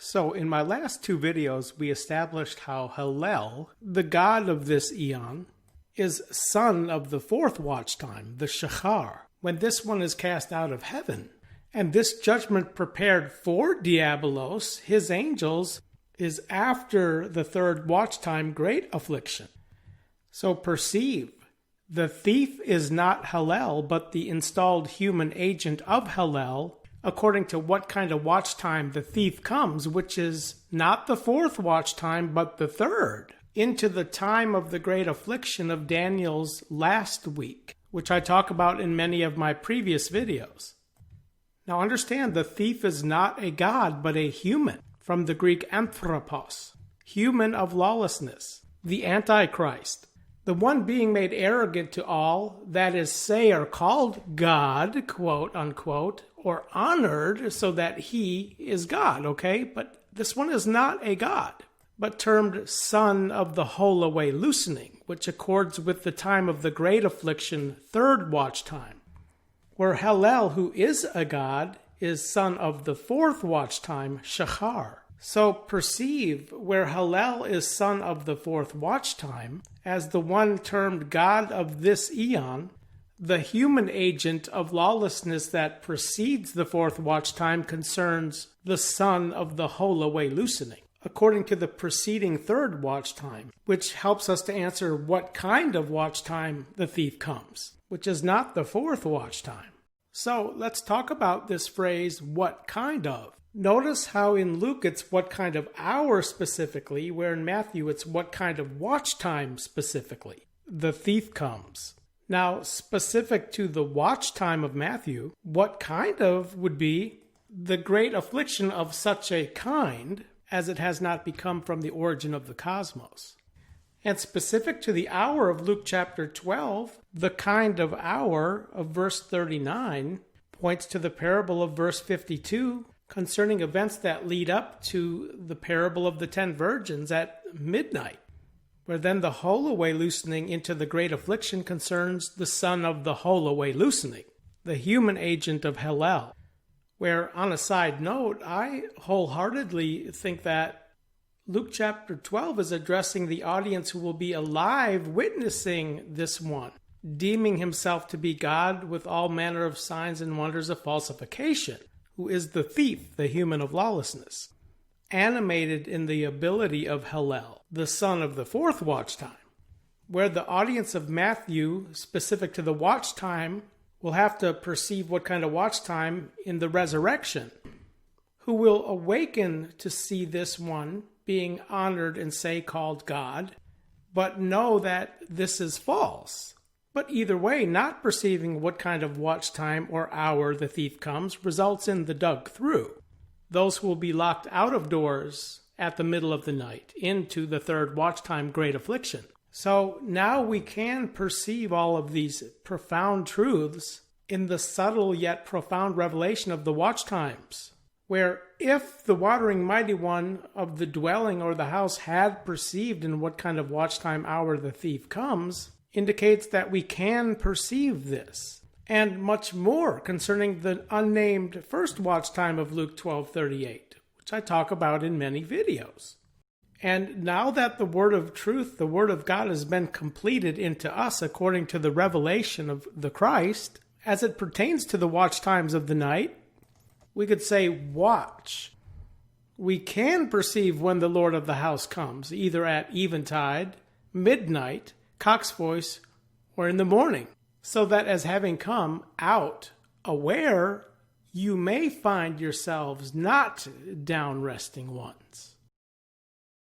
So in my last two videos, we established how Hallel, the god of this eon, is son of the fourth watch time, the Shachar, when this one is cast out of heaven. And this judgment prepared for Diabolos, his angels, is after the third watch time great affliction. So perceive, the thief is not Hallel, but the installed human agent of Hallel, according to what kind of watch time the thief comes, which is not the fourth watch time, but the third, into the time of the great affliction of Daniel's last week, which I talk about in many of my previous videos. Now understand, the thief is not a god, but a human, from the Greek anthropos, human of lawlessness, the Antichrist, the one being made arrogant to all, that is, say, are called God, quote unquote, or honored so that he is God, okay? But this one is not a god, but termed son of the whole-away loosening, which accords with the time of the great affliction, third watch time, where Hallel, who is a god, is son of the fourth watch time, Shachar. So perceive where Hallel is son of the fourth watch time, as the one termed God of this eon, the human agent of lawlessness that precedes the fourth watch time concerns the son of the whole-away loosening, according to the preceding third watch time, which helps us to answer what kind of watch time the thief comes, which is not the fourth watch time. So let's talk about this phrase, what kind of. Notice how in Luke it's what kind of hour specifically, where in Matthew it's what kind of watch time specifically. The thief comes. Now, specific to the watch time of Matthew, what kind of would be the great affliction of such a kind as it has not become from the origin of the cosmos. And specific to the hour of Luke chapter 12, the kind of hour of verse 39 points to the parable of verse 52 concerning events that lead up to the parable of the 10 virgins at midnight, where then the whole-away loosening into the great affliction concerns the son of the whole-away loosening, the human agent of Hallel, where, on a side note, I wholeheartedly think that Luke chapter 12 is addressing the audience who will be alive witnessing this one, deeming himself to be God with all manner of signs and wonders of falsification, who is the thief, the human of lawlessness, animated in the ability of Hallel, the son of the fourth watch time, where the audience of Matthew, specific to the watch time, will have to perceive what kind of watch time in the resurrection, who will awaken to see this one being honored and say called God, but know that this is false. But either way, not perceiving what kind of watch time or hour the thief comes results in the dug through. Those who will be locked out of doors at the middle of the night into the third watch time great affliction. So now we can perceive all of these profound truths in the subtle yet profound revelation of the watch times, where if the watering mighty one of the dwelling or the house had perceived in what kind of watch time hour the thief comes, indicates that we can perceive this, and much more concerning the unnamed first watch time of Luke 12:38, which I talk about in many videos. And now that the word of truth, the word of God, has been completed into us according to the revelation of the Christ, as it pertains to the watch times of the night, we could say, watch. We can perceive when the Lord of the house comes, either at eventide, midnight, cock's voice, or in the morning, so that as having come out aware, you may find yourselves not down resting ones.